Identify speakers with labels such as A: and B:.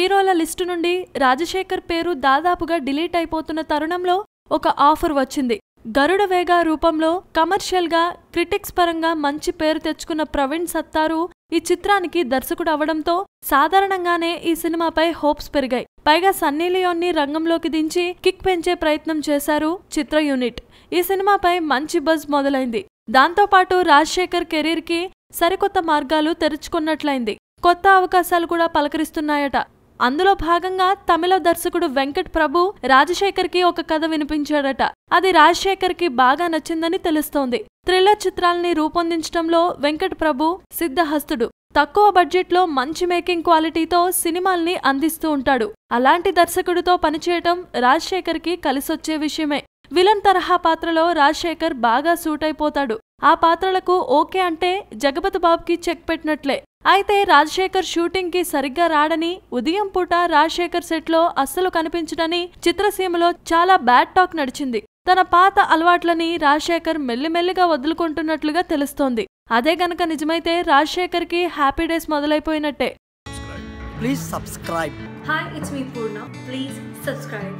A: హీరోల లిస్టు నుండి రాజశేఖర్ పేరు దాదాపుగా డిలీట్ అయిపోతున్న తరుణంలో ఒక ఆఫర్ వచ్చింది. గరుడ వేగ రూపంలో కమర్షియల్ గా క్రిటిక్స్ పరంగా మంచి పేరు తెచ్చుకున్న ప్రవీణ్ సత్తారు ఈ చిత్రానికి దర్శకుడు అవడంతో సాధారణంగానే ఈ సినిమాపై హోప్స్ పెరిగాయి. పైగా సన్నీ లియోన్ ని రంగంలోకి దించి కిక్ పెంచే ప్రయత్నం చేశారు చిత్ర యూనిట్. ఈ సినిమాపై మంచి బజ్ మొదలైంది. దాంతోపాటు రాజశేఖర్ కెరీర్ కి సరికొత్త మార్గాలు తెరుచుకున్నట్లయింది. కొత్త అవకాశాలు కూడా పలకరిస్తున్నాయట. అందులో భాగంగా తమిళ దర్శకుడు వెంకట్ ప్రభు రాజశేఖర్ కి ఒక కథ వినిపించాడట. అది రాజశేఖర్ కి బాగా నచ్చిందని తెలుస్తోంది. థ్రిల్లర్ చిత్రాల్ని రూపొందించడంలో వెంకట్ ప్రభు సిద్ధహస్తుడు. తక్కువ బడ్జెట్ లో మంచి మేకింగ్ క్వాలిటీతో సినిమాల్ని అందిస్తూ ఉంటాడు. అలాంటి దర్శకుడితో పనిచేయటం రాజశేఖర్ కి కలిసొచ్చే విషయమే. విలన్ తరహా పాత్రలో రాజశేఖర్ బాగా సూట్ అయిపోతాడు. ఆ పాత్రలకు ఓకే అంటే జగపతి బాబుకి చెక్ పెట్టినట్లే. అయితే రాజశేఖర్ షూటింగ్ కి సరిగ్గా రాడని, ఉదయం పూట రాజశేఖర్ సెట్ లో అస్సలు కనిపించడని చిత్రసీమలో చాలా బ్యాడ్ టాక్ నడిచింది. తన పాత అలవాట్లని రాజశేఖర్ మెల్లిమెల్లిగా వదులుకుంటున్నట్లుగా తెలుస్తోంది. అదే గనక నిజమైతే రాజశేఖర్ కి హ్యాపీ డేస్ మొదలైపోయినట్టే.
B: Please subscribe.
C: Hi, it's me Purna. Please subscribe.